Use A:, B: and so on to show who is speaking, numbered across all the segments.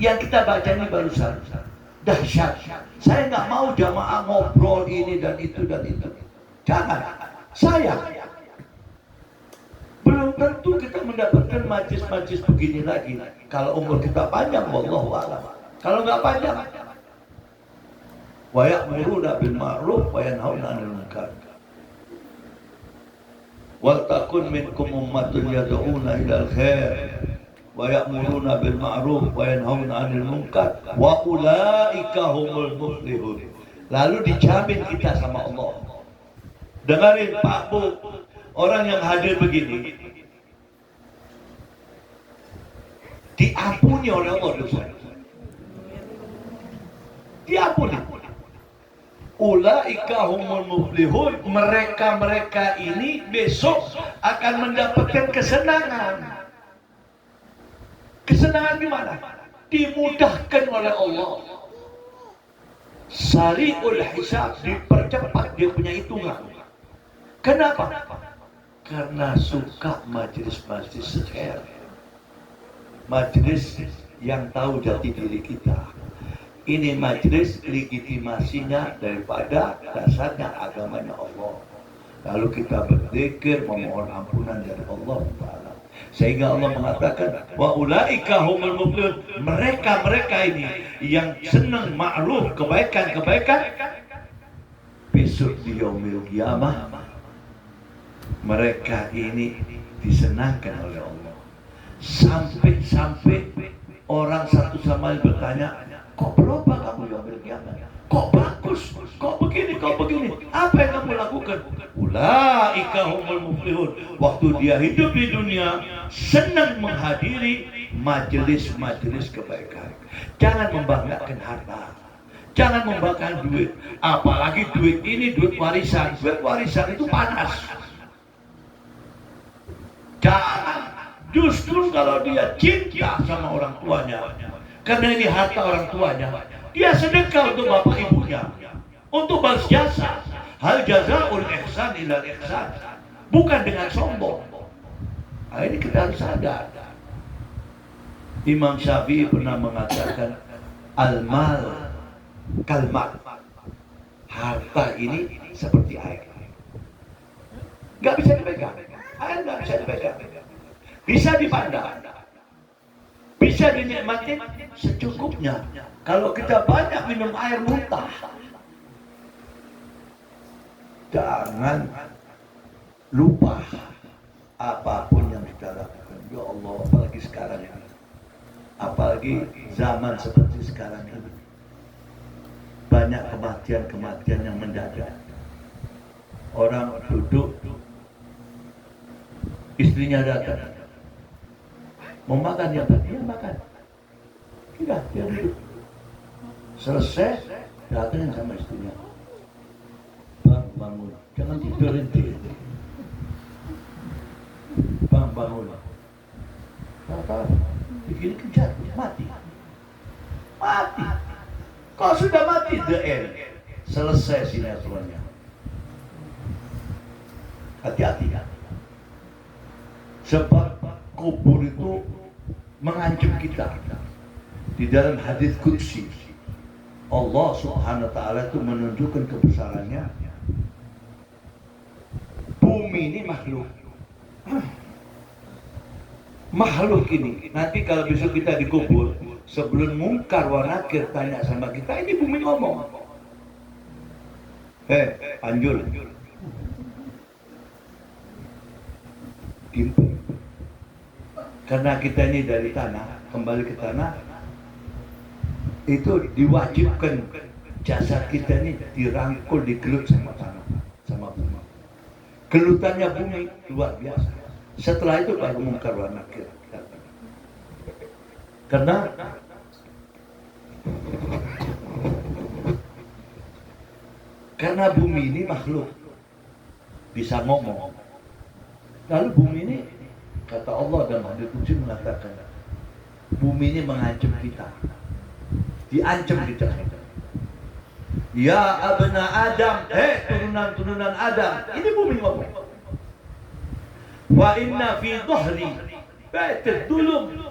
A: Yang kita baca ini barusan dahsyat. Saya nggak mau jamaah ngobrol ini dan itu dan itu. Jangan. Saya belum tentu kita mendapatkan majlis-majlis begini lagi. Kalau umur kita panjang, wallahu a'lam. Kalau nggak panjang, wa ya'muruna bil ma'ruf wa yanhauna 'anil munkar. Wal takun minkum ummatun yad'una ilal khair wa ya'muruna bil ma'ruf wa yanhauna 'anil munkar wa ulaika humul muflihun. Lalu dijamin kita sama Allah. Dengarin Pak Bu, orang yang hadir begini diampuni oleh Allah dosa. Diampuni. Ulaika humul muflihun, mereka-mereka ini besok akan mendapatkan kesenangan. Kesenangan di mana? Dimudahkan oleh Allah. Sari'ul hisab, dipercepat dia punya hitungan. Kenapa? Karena suka majelis-majelis khair. Majelis yang tahu jati diri kita. Ini majelis legitimasinya daripada dasarnya agamanya Allah. Lalu kita berzikir memohon ampunan dari Allah Ta'ala. Sehingga Allah mengatakan wa ulaika humul muflihun, mereka-mereka ini yang senang ma'ruf, kebaikan-kebaikan, besok di yaumil qiyamah mereka ini disenangkan oleh Allah. Sampai orang satu sama lain bertanya, kok berubah kamu yaumil qiyamah? Kok bagus? Kok begini? Kok begini? Apa yang kamu lakukan? Ulaika humul muflihun. Waktu dia hidup di dunia, senang menghadiri majelis-majelis kebaikan. Jangan membanggakan harta. Jangan membanggakan duit. Apalagi duit ini duit warisan. Duit warisan itu panas. Jangan. Justru kalau dia cinta sama orang tuanya, karena ini harta orang tuanya, dia sedekah untuk bapak ibunya, untuk balas jasa. Hal jazaul ihsan ilal ihsan, bukan dengan sombong. Nah, ini kita harus sadar. Imam Syafi'i pernah mengatakan, al-mal kalmat, harta ini seperti air, nggak bisa dipegang. Air nggak bisa dipegang. Bisa dipandang, bisa dinikmati secukupnya. Kalau kita banyak minum air muntah, jangan lupa apapun yang kita lakukan. Ya Allah, apalagi sekarang ini, apalagi zaman seperti sekarang ini, banyak kematian-kematian yang mendadak. Orang duduk, istrinya datang, mau makan ya Pak? Dia makan. Tidak, dia duduk. Selesai, datang sama istrinya. Bang, bangun. Jangan tidur inti. Bang, bangun. Kata, begini kejar, mati. Mati. Kau sudah mati, the end. Selesai sinetronnya. Hati-hati. Sebab kubur itu mengancam kita. Di dalam hadis qudsi, Allah Subhanahu wa taala itu menunjukkan kebesarannya. Bumi ini makhluk. Makhluk ini nanti kalau besok kita dikubur, sebelum mungkar wa nakir tanya sama kita, ini bumi ngomong, Panjul, timpul. Karena kita ini dari tanah, kembali ke tanah, itu diwajibkan jasad kita ini dirangkul, digelut sama tanah, sama bumi. Gelutannya bumi luar biasa. Setelah itu baru mungkar wa nakir. Karena bumi ini makhluk, bisa ngomong. Lalu bumi ini, kata Allah dalam hadis qudsi mengatakan, bumi ini mengancam kita, diancam kita. Ya abna Adam, turunan Adam, ini bumi ngomong. Wa inna fi dhahri baitul dulum,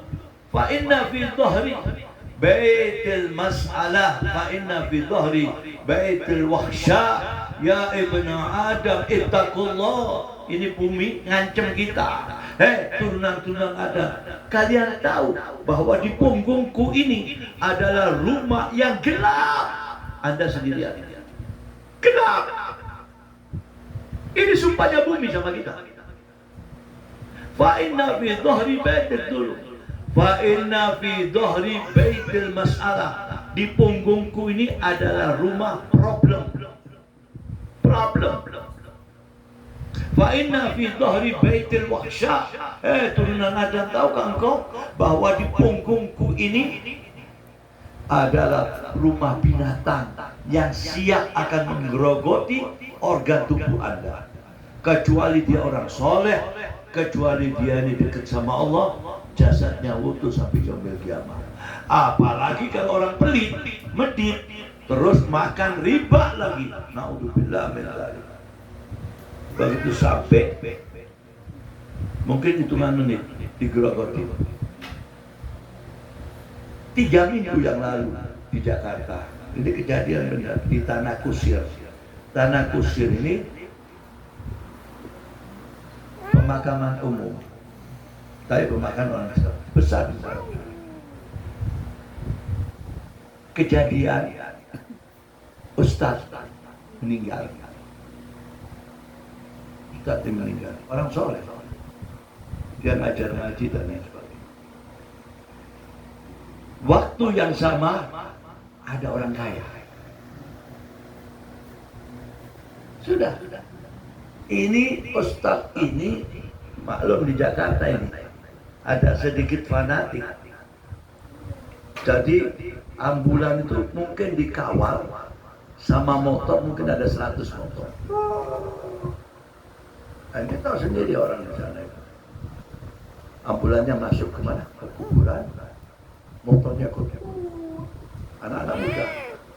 A: Fa inna fi dhahri baitil mas'alah, fa inna fi dhahri baitil wahsya. Ya ibnu Adam ittaqullah. Ini bumi ngancem kita. Turunan-turunan Adam, kalian tahu bahwa di punggungku ini adalah rumah yang gelap. Anda sendirian. Gelap. Ini sumpahnya bumi sama kita. Fa inna fi dhahri baitil dulu. Fa inna fi dhahri baitil mas'alah. Di punggungku ini adalah rumah problem. Fa inna fi dhahri baitil wahsya. Turunan Adam, tahukah engkau bahwa di punggungku ini adalah rumah binatang yang siap akan menggerogoti organ tubuh Anda. Kecuali dia orang soleh, kecuali dia ini dekat sama Allah, jasadnya utuh sampai yaumil kiamat. Apalagi kalau orang pelit, medit, terus makan riba lagi. Naudzubillah min dzalik. Begitu sampai mungkin hitungan menit digerogoti. 3 minggu yang lalu di Jakarta, ini kejadian benar di Tanah Kusir. Tanah Kusir ini pemakaman umum, tapi pemakaman orang besar. Kejadian Ustaz meninggal. Ustaz meninggal, orang soleh, dia ngajar ngaji dan lain sebagainya. Waktu yang sama ada orang kaya. Sudah. Ini Ustaz ini, maklum di Jakarta ini ada sedikit fanatik. Jadi ambulan itu mungkin dikawal sama motor, mungkin ada 100 motor. Dan kita tahu sendiri orang di sana itu. Ambulannya masuk kemana? Ke kuburan. Motornya ke anak-anak muda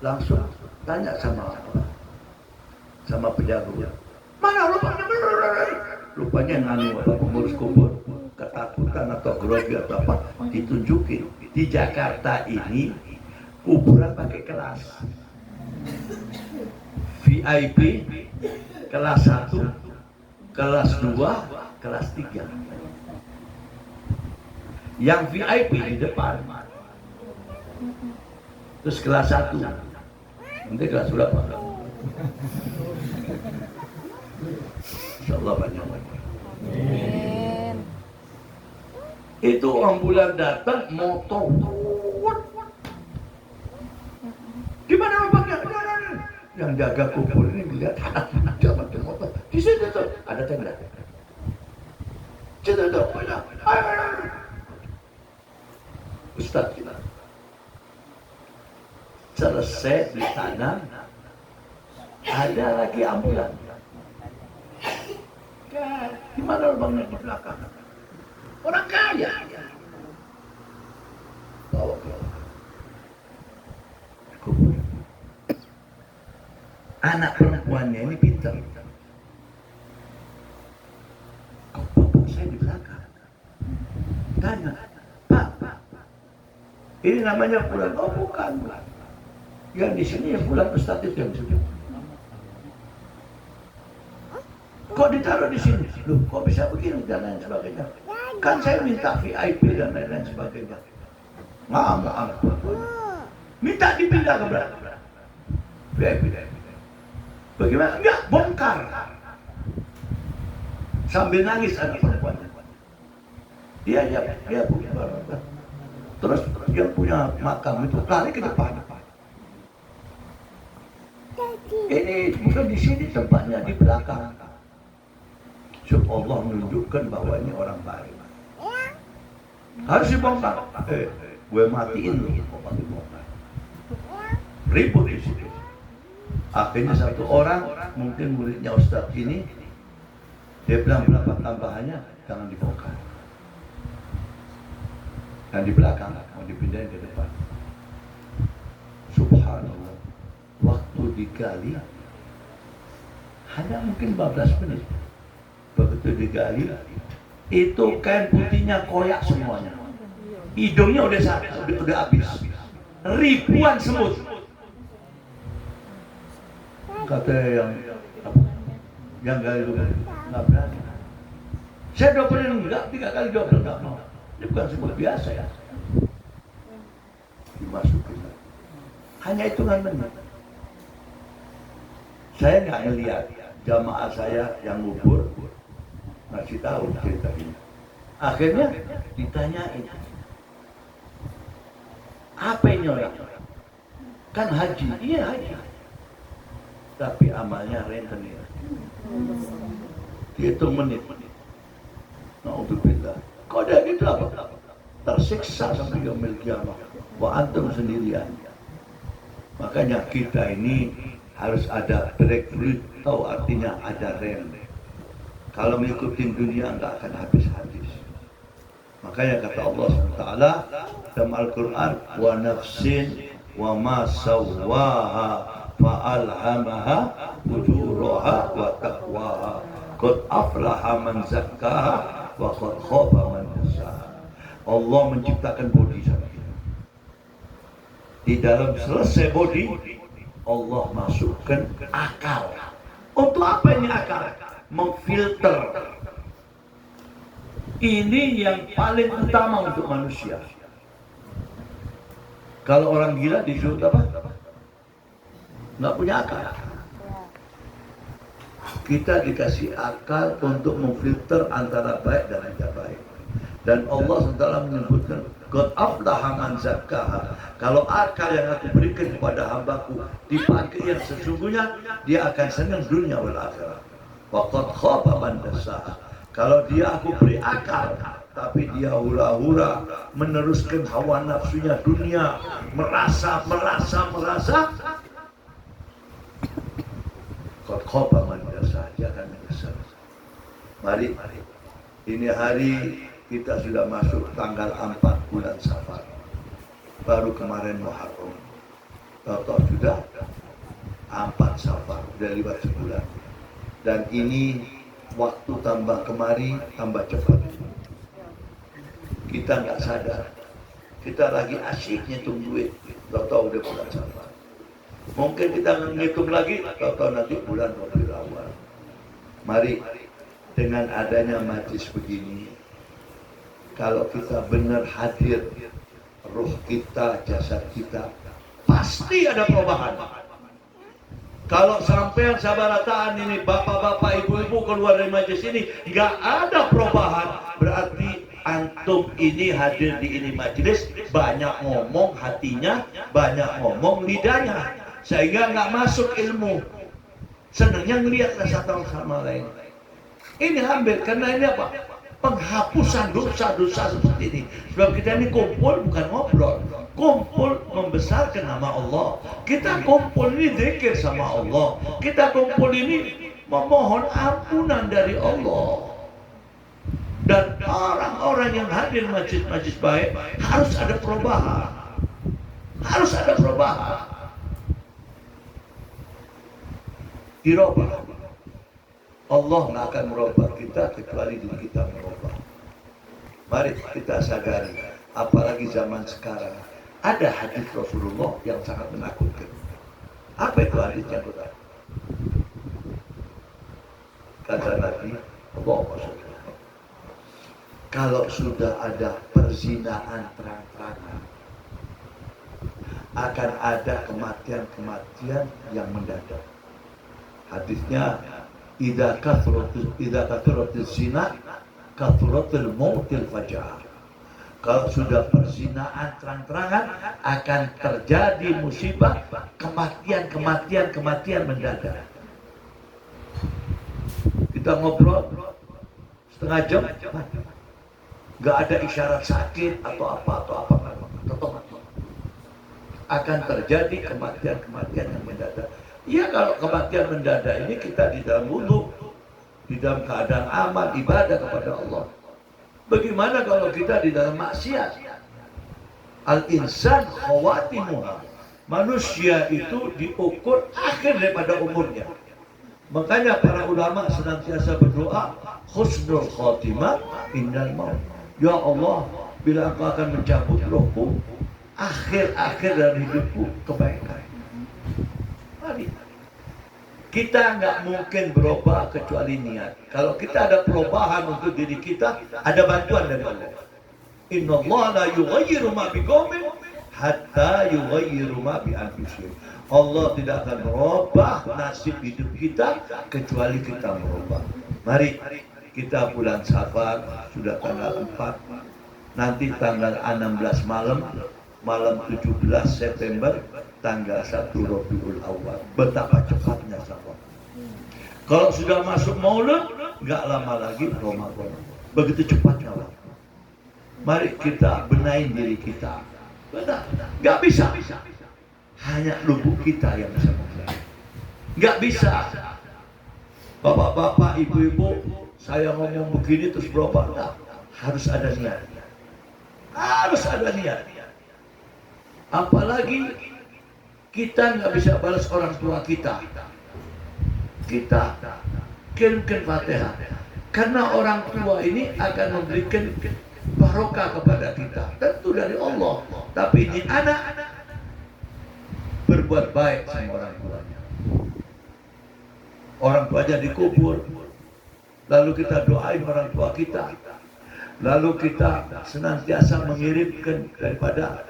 A: langsung tanya sama penjaga, mana lupanya? Rupanya nganu apa pengurus kubur ketakutan atau grogi atau apa, ditunjukin di Jakarta ini kuburan pakai kelas VIP, kelas 1, kelas 2, kelas 3. Yang VIP di depan. Terus kelas 1. Nanti kelas berapa? Insyaallah banyak. Itu ambulan datang, motor. Gimana bapaknya? Yang jaga kubur ini lihat ada motor. Di situ tuh ada tenda. Situ tuh banyak. Ustaz kita selesai ditanam, ada lagi ambulan. Di mana lubangnya? Di belakang. Orang kaya. Bawa ke kubur. Anak perempuannya ini pintar. Kok bapak saya di belakang? Tanya, Pak, ini namanya bulan. Oh bukan. Yang di sini yang bulan Ustaz itu yang sujud. Kok ditaruh di sini? Loh, kok bisa begini dan lain sebagainya? Kan saya minta VIP dan lain sebagainya. Ngamuk. Minta dipindah ke belakang. VIP. Bagaimana? Enggak, bongkar. Sambil nangis anak perempuan. Dia punya barang. Terus dia punya makam itu lari ke depan. Ini bukan di sini tempatnya, di belakang. Supaya Allah menunjukkan bahwa ini orang baik. Harus dibongkar. Gue matiin lu, kok dibongkar. Ribut di situ. Akhirnya satu orang, mungkin muridnya Ustaz ini, dia bilang berapa tambahannya, jangan dibongkar. Dan di belakang, mau dipindahin ke depan. Subhanallah. Waktu digali, hanya mungkin 15 menit. Begitu digali, itu kain putihnya koyak semuanya. hidungnya udah habis. Ribuan semut. Kata yang gali lubang nggak berani. Saya doperin enggak, 3 kali dobel nggak mau. Ini bukan semut biasa ya. Dimasukin. Hanya hitungan menit. Saya nggak ngelihat jamaah saya yang ngubur ngasih tahu cerita ini. Akhirnya ditanyain, apa ini orang? Kan haji, iya haji. Tapi amalnya rentenir. Dihitung menit. Na'udzubillah. Kok ada gitu apa? Tersiksa sampai yaumil qiyamah. Wa antum sendirian. Makanya kita ini harus ada breakthrough, tahu artinya ada rem. Kalau mengikuti dunia nggak akan habis-habis. Makanya kata Allah SWT dalam Al-Quran, wa nafsin wa ma sawwaha fa alhamaha fujuraha wa taqwaha qad aflaha man zakkaha wa qad khaba man dassaha. Allah menciptakan bodi sama kita. Di dalam selesai bodi, Allah masukkan akal. Untuk apa ini akal? Memfilter. Ini yang paling utama untuk manusia. Kalau orang gila disuruh apa? Nggak punya akal. Kita dikasih akal untuk memfilter antara baik dan tidak baik. Dan Allah SWT menyebutkan, qad aflaha man zakkaha. Kalau akal yang aku berikan kepada hambaku dipakai yang sesungguhnya, dia akan senang dunia wal akhirah. Wa qad khaba man dassaha. Kalau dia aku beri akal, tapi dia hura-hura meneruskan hawa nafsunya dunia, merasa. Qad khaba man dassaha, dia akan menyesal. Mari, ini hari kita sudah masuk tanggal 4 bulan Safar. Baru kemarin Muharram. Tahu-tahu sudah 4 Safar, sudah lewat sebulan. Dan ini waktu tambah kemari tambah cepat. Kita nggak sadar. Kita lagi asyik ngitung duit. Tahu-tahu udah bulan Safar. Mungkin kita ngitung lagi, tahu-tahu nanti bulan Rabiul Awal. Mari dengan adanya majlis begini, kalau kita benar hadir, ruh kita, jasad kita, pasti ada perubahan. Kalau sampai sabarataan ini, bapak-bapak, ibu-ibu keluar dari majelis ini, nggak ada perubahan, berarti antum ini hadir di ini majelis, banyak ngomong hatinya, banyak ngomong lidahnya, sehingga nggak masuk ilmu. Senangnya ngelihat satu sama lain. Ini hampir, karena ini apa? Penghapusan dosa-dosa seperti ini. Sebab kita ini kumpul bukan ngobrol, kumpul membesarkan nama Allah. Kita kumpul ini zikir sama Allah. Kita kumpul ini memohon ampunan dari Allah. Dan orang-orang yang hadir majlis-majlis baik harus ada perubahan. Harus ada perubahan. Dirubah. Allah nggak akan merubah kita kecuali diri kita merubah. Mari kita sadari, apalagi zaman sekarang, ada hadis Rasulullah yang sangat menakutkan. Apa itu hadisnya? Kata Nabi, kalau sudah ada perzinaan terang-terangan, akan ada kematian-kematian yang mendadak. Hadisnya, idza kathratil zina kathratil mautil faja'ah. Kalau sudah perzinaan terang-terangan, akan terjadi musibah, kematian mendadak. Kita ngobrol setengah jam, nggak ada isyarat sakit atau apa, akan terjadi kematian yang mendadak. Ya, kalau kematian mendadak ini kita di dalam wudhu, di dalam keadaan aman, ibadah kepada Allah. Bagaimana kalau kita di dalam maksiat? Al-insan khawatimuha. Manusia itu diukur akhir daripada umurnya. Makanya para ulama senantiasa berdoa, husnul khatimah indal maut. Ya Allah, bila engkau akan mencabut rohku, akhir-akhir dari hidupku kebaikan. Mari. Kita nggak mungkin berubah kecuali niat. Kalau kita ada perubahan untuk diri kita, ada bantuan dari Allah. Inna Allah la yughayyiru ma biqaumin hatta yughayyiru ma bi anfusihim. Allah tidak akan merubah nasib hidup kita kecuali kita merubah. Mari kita bulan Safar sudah tanggal 4. Nanti tanggal 16 malam 17 September, tanggal 1 Rabiul Awal. Betapa cepatnya Safar. Kalau sudah masuk Maulud, nggak lama lagi Ramadan. Begitu cepatnya waktu. Mari kita benahi diri kita. Benar, nggak bisa. Hanya lubuk kita yang bisa membenahi. Nggak bisa. Bapak-bapak, ibu-ibu, saya ngomong begini terus berubah. Nggak. Harus ada niat. Harus ada niat. Apalagi kita nggak bisa balas orang tua kita. Kita kirimkan Fatihah. Karena orang tua ini akan memberikan barokah kepada kita, tentu dari Allah. Tapi ini anak berbuat baik sama orang tuanya. Orang tuanya dikubur, lalu kita doain orang tua kita, lalu kita senantiasa mengirimkan daripada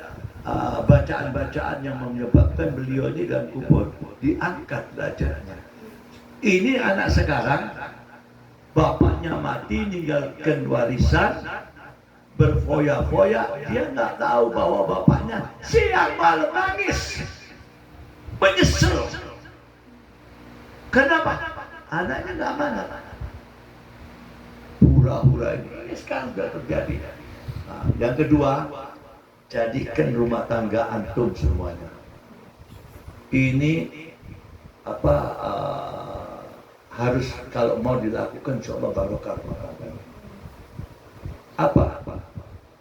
A: bacaan-bacaan yang menyebabkan beliau ini dan kubur diangkat derajatnya. Ini anak sekarang, bapaknya mati ninggalkan warisan, berfoya-foya, dia nggak tahu bahwa bapaknya siang malam nangis, menyesal. Kenapa? Anaknya nggak mana. Hura-hura ini sekarang sudah terjadi. Nah, yang kedua, jadikan rumah tangga antum semuanya. Ini harus kalau mau dilakukan coba barokah rumah tangga. Apa?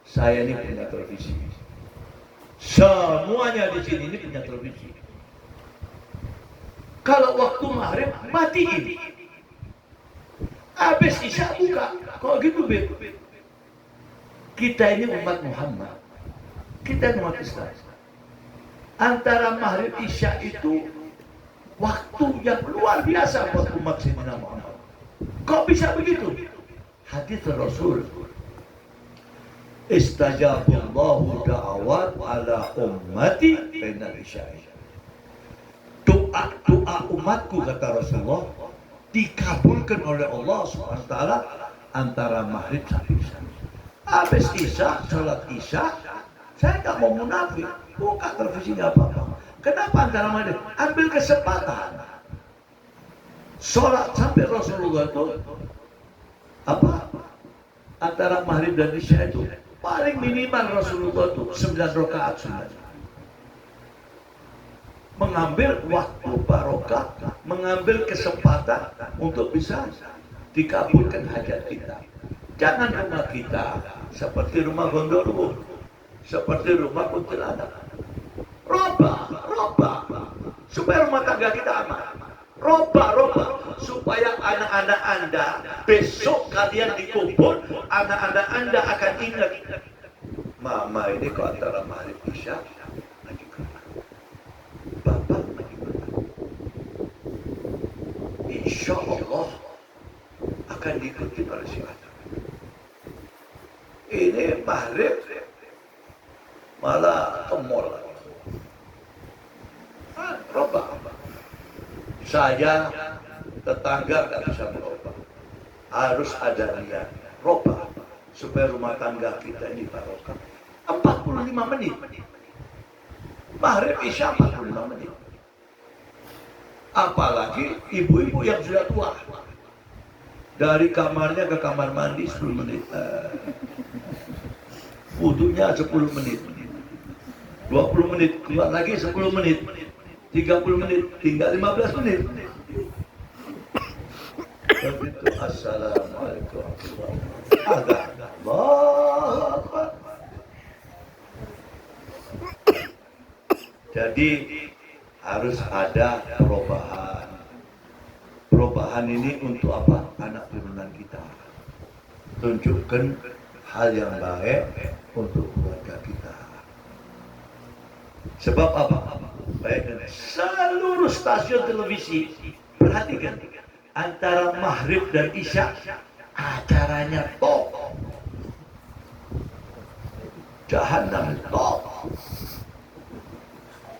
A: Saya ini punya televisi. Semuanya di sini ini punya televisi. Kalau waktu maghrib matiin. Habis isya buka. Kok gitu, Beb? Kita ini umat Muhammad. Kita umat Islam. Antara maghrib isya itu waktu yang luar biasa buat umat Sayyidina Muhammad. Kok bisa begitu? Hadis Rasul. Istajabullahu da'awat ala ummati bainal isya'i. Doa umatku, kata Rasulullah, dikabulkan oleh Allah SWT antara maghrib sampai isya. Habis isya, salat isya, saya nggak mau munafik, buka televisi nggak apa-apa. Kenapa antara maghrib? Ambil kesempatan. Salat sampai Rasulullah itu antara maghrib dan isya itu paling minimal Rasulullah itu 9 rakaat sunnah. Mengambil waktu barokah, mengambil kesempatan untuk bisa dikabulkan hajat kita. Jangan rumah kita seperti rumah Gondoruo, seperti rumah kuntilanak. Robah supaya rumah tangga kita aman. Robah supaya anak-anak Anda besok kalian dikubur, anak-anak Anda akan ingat, mama ini kok antara maghrib isya lagi kemana, bapak lagi kemana. Insya Allah akan diikuti oleh si anak. Ini maghrib malah ke mall lagi. Robah. Saya tetangga nggak bisa merubah. Harus ada niat. Robah supaya rumah tangga kita ini barokah. 45 menit. Maghrib isya 45 menit. Apalagi ibu-ibu yang sudah tua. Dari kamarnya ke kamar mandi 10 menit. Wudunya 10 menit. 20 menit, keluar lagi 10 menit. 30 menit, tinggal 15 menit. Begitu, assalamualaikum warahmatullahi wabarakatuh. Jadi harus ada perubahan. Perubahan ini untuk apa? Anak turunan kita. Tunjukkan hal yang baik untuk keluarga kita. Sebab apa? Baik, seluruh stasiun televisi, perhatikan, antara maghrib dan isya acaranya top, Jahannam top.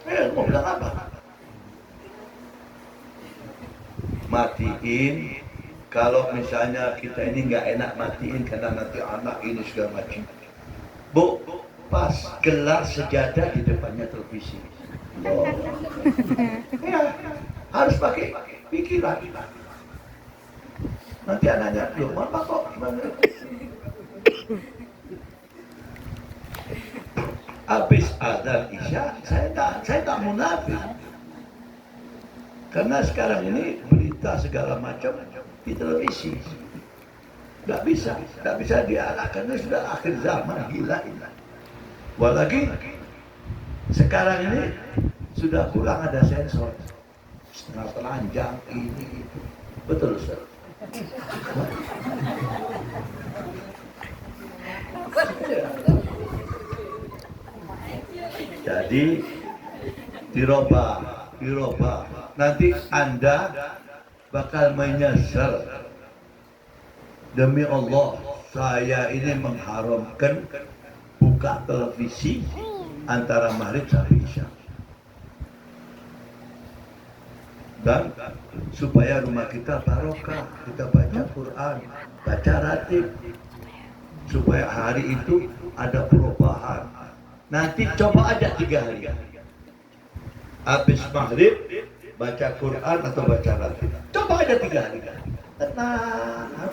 A: Mau bilang apa? Matiin. Kalau misalnya kita ini nggak enak matiin karena nanti anak ini segala macam. Bu, pas gelar sejadah di depannya televisi. Oh. Ya, harus pakai pikiran. Nanti anaknya, loh mama kok gimana? Habis azan isya, saya tak munafik. Karena sekarang ini berita segala macam di televisi. Nggak bisa diarahkan, karena sudah akhir zaman, gila ini. Apalagi sekarang ini sudah kurang ada sensor, setengah telanjang ini itu. Betul Ustaz? Jadi dirubah. Nanti Anda bakal menyesal. Demi Allah, saya ini mengharamkan buka televisi antara maghrib sampai isya. Dan supaya rumah kita barokah, kita baca Quran, baca ratib, supaya hari itu ada perubahan. Nanti coba aja 3 hari. Habis maghrib baca Quran atau baca ratib. Coba aja 3 hari. Tenang.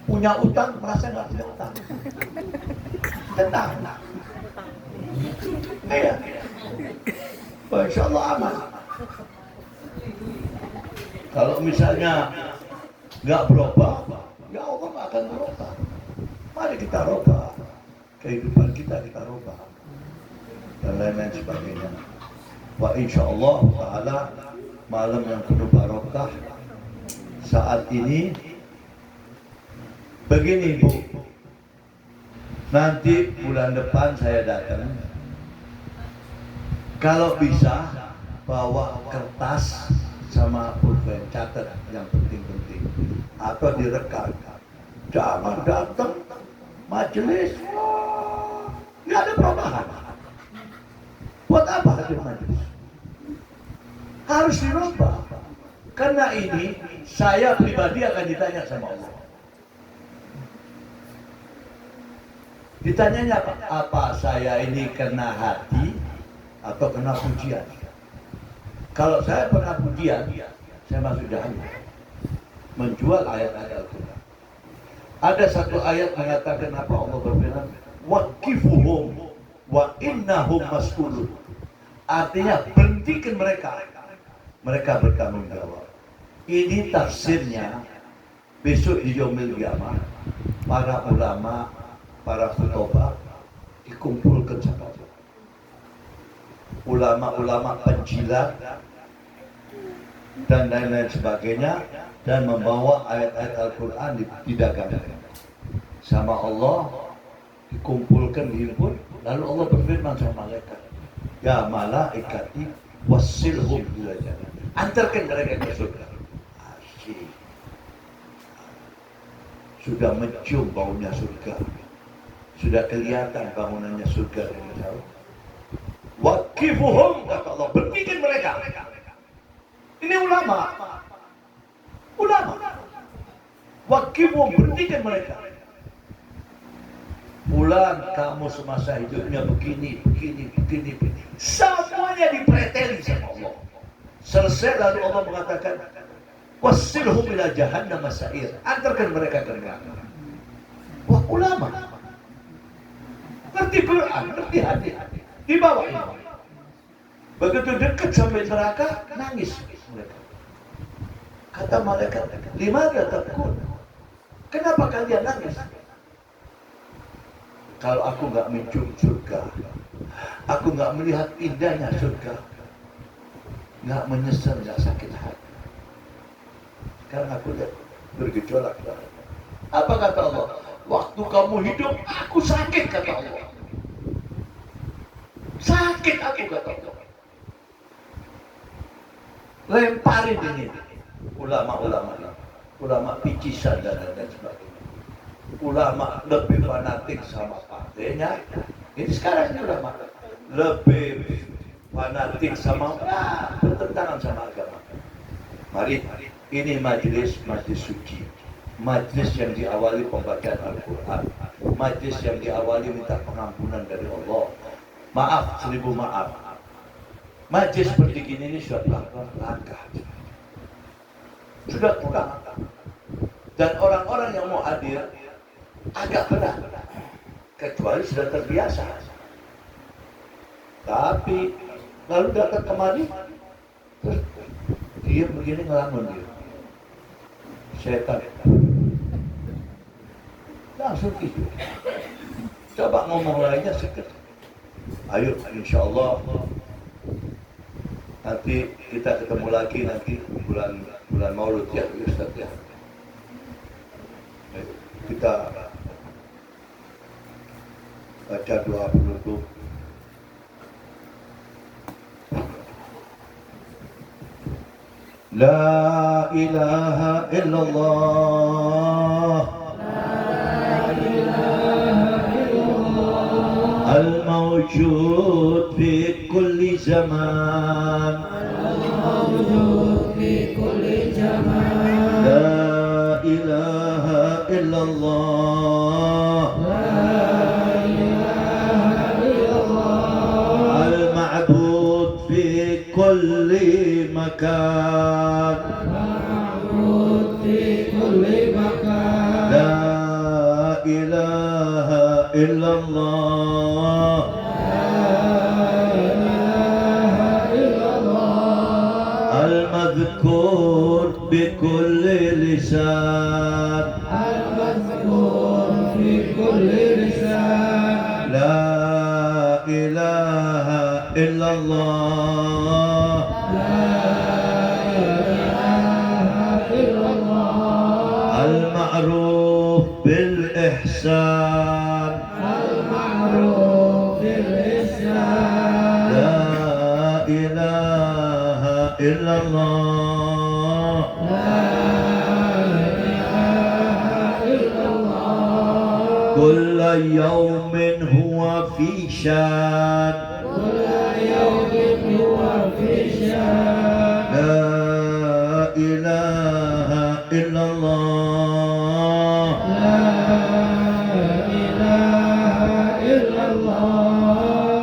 A: Punya utang merasa nggak punya utang. Tenang. Iya. Insya Allah aman. Kalau misalnya nggak berubah, ya Allah nggak akan berubah. Mari kita rubah kehidupan kita rubah dan lain-lain sebagainya. Wa insya Allah ta'ala malam yang penuh barokah saat ini. Begini Bu, nanti bulan depan saya datang. Kalau bisa bawa kertas sama pulpen, catat yang penting-penting atau direkam. Jangan datang majelis nggak ada perubahan. Buat apa hadir majelis? Harus dirubah. Karena ini saya pribadi akan ditanya sama Allah. Ditanyanya apa? Apa saya ini kena hati atau kena pujian? Kalau saya pernah pujian, saya masuk jahannam. Menjual ayat-ayat Al-Quran. Ada satu ayat mengatakan apa Allah berfirman, waqifuhum wa innahum mas'ulun. Artinya berhentikan mereka. Mereka bertanggung jawab. Ini tafsirnya besok di Yaumil Qiyamah. Para ulama, para khutbah dikumpulkan sama Allah. Ulama-ulama penjilat dan lain-lain sebagainya, dan membawa ayat-ayat Al-Quran didagangkan sama Allah, dikumpulkan, dihimpun. Lalu Allah berfirman sama malaikat, ya malaikati wasilhum ila jannah, antarkan mereka ke surga. Asyik. Sudah mencium baunya surga, sudah kelihatan bangunannya surga dari jauh. Waqifuhum, kata Allah, berhentikan mereka. Ini ulama. Waqifuhum, berhentikan mereka. Bulan kamu semasa hidupnya begini. Semuanya dipreteli sama Allah. Selesai lalu Allah mengatakan, wasilhum ila jahannam sa'ir, antarkan mereka ke neraka. Wah, ulama ngerti Quran, ngerti hadis, di bawah ini. Begitu dekat sampai neraka, nangis mereka. Kata malaikat, limada takun? Kenapa kalian nangis? Kalau aku nggak mencium surga, aku nggak melihat indahnya surga, nggak menyesal, nggak sakit hati. Sekarang aku lihat bergejolak. Apa kata Allah? Waktu kamu hidup, aku sakit, kata Allah. Sakit aku, kata Allah. Lemparin ini ulama picisan dan sebagainya. Ulama lebih fanatik sama partainya. Ini sekarang ini ulama lebih fanatik sama bertentangan sama agama. Mari, ini majelis suci, majelis yang diawali pembacaan Al-Quran, majelis yang diawali minta pengampunan dari Allah. Maaf, 1000 maaf. Majelis seperti ini sudah langkah, sudah kurang. Dan orang-orang yang mau hadir agak berat, kecuali sudah terbiasa. Tapi lalu datang kemari, terus dia begini ngelamun dia. Setan. Langsung gitu. Coba ngomong lainnya sedikit. Ayo, insya Allah nanti kita ketemu lagi nanti bulan Maulud ya Ustaz ya. Kita baca doa penutup. La ilaha illallah, al-mawjud fi kulli zaman, la ilaha illallah, al-ma'bud fi kulli makan, la ilaha illallah, المذكور بكل لسان، لا إله إلا الله، المعروف بالإحسان، لا إله إلا الله، كل يوم هو في شان، لا إله إلا الله،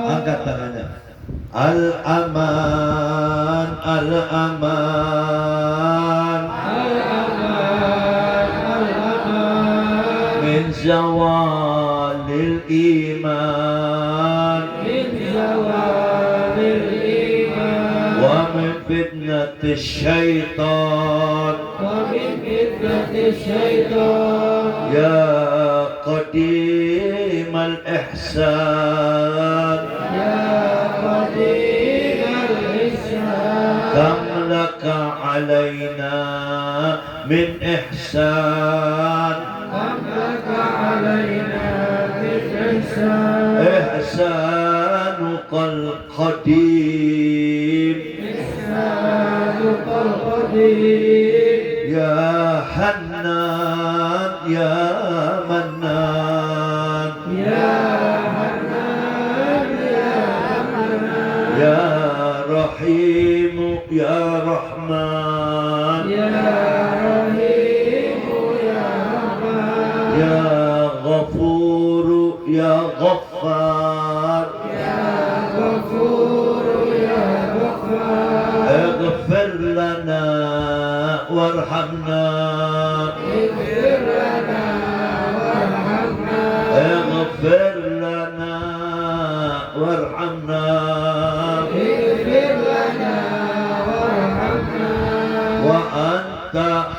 A: angkat tangannya. Al-aman, al-aman, min zawalil iman, wa min fitnatis syaitan, ya qadimal ihsan, كم لك علينا من إحسان، إحسانك القديم، يا حنان يا منان، يا رحيم يا رحمن، يا غفور يا غفار، اغفر لنا وارحمنا، اغفر لنا وارحمنا، وأنت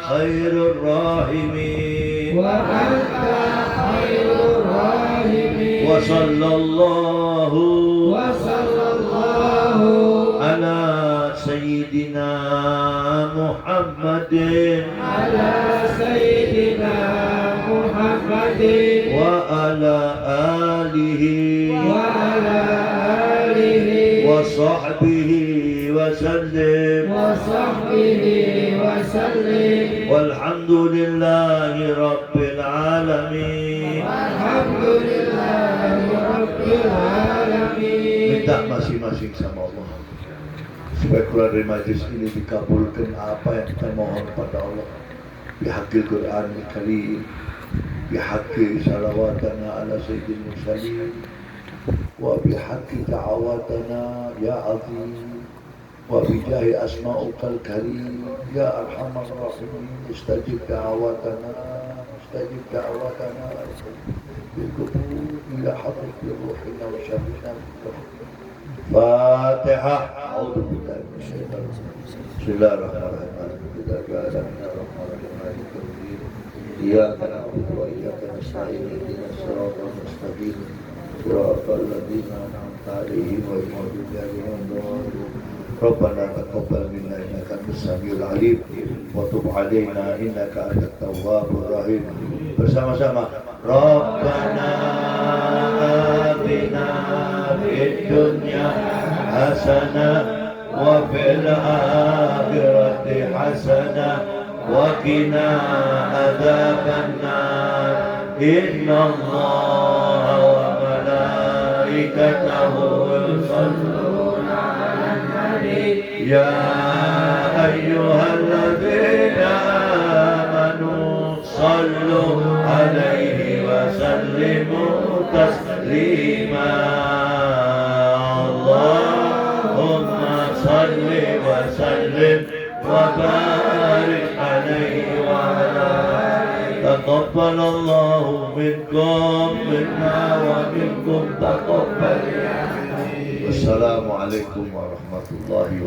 A: خير الراحمين، وصلى الله على سيدنا محمد، وعلى آله
B: وعلى آله
A: وصحبه وسلم والحمد لله رب العالمين. Minta masing-masing sama Allah supaya keluar dari majlis ini dikabulkan apa yang kita mohon pada Allah. Bihaqil Quran Al-Karim, bihaqi salawatana ala sayyidil mursalin, wa bihaqi da'awatana ya azim, wa bijahi asma'ukal karim ya arhamar rahimin. Istajib da'awatana, istajib da'awatana bilqubul ila hadrati ruhina wa syafina. Fatiha. A'udzu billahi minasyaitonir rajim. Bismillahirrahmanirrahim. Iyyaka na'budu wa iyyaka nasta'in. Ihdinas siratal mustaqim. Siratal ladzina an'amta 'alaihim ghairil maghdubi 'alaihim waladdallin. Rabbana taqabbal minna innaka antas samiul 'alim wa tub 'alaina innaka antat tawwabur rahim. Bersama-sama. Rabbana atina fid dunya hasanah wa fil akhirati hasanah wa qina adzabannar. Innallaha wa malaikatahu yusholluna 'alan nabi ya ayyuhalladzina amanu shallu 'alaihi wa sallimu taslima. Allahumma salli wa sallim wa barik alaihi wa ala alihi. Taqabbalallahu minkum minna wa minkum taqabbal ya. Wassalamualaikum warahmatullahi wabarakatuh.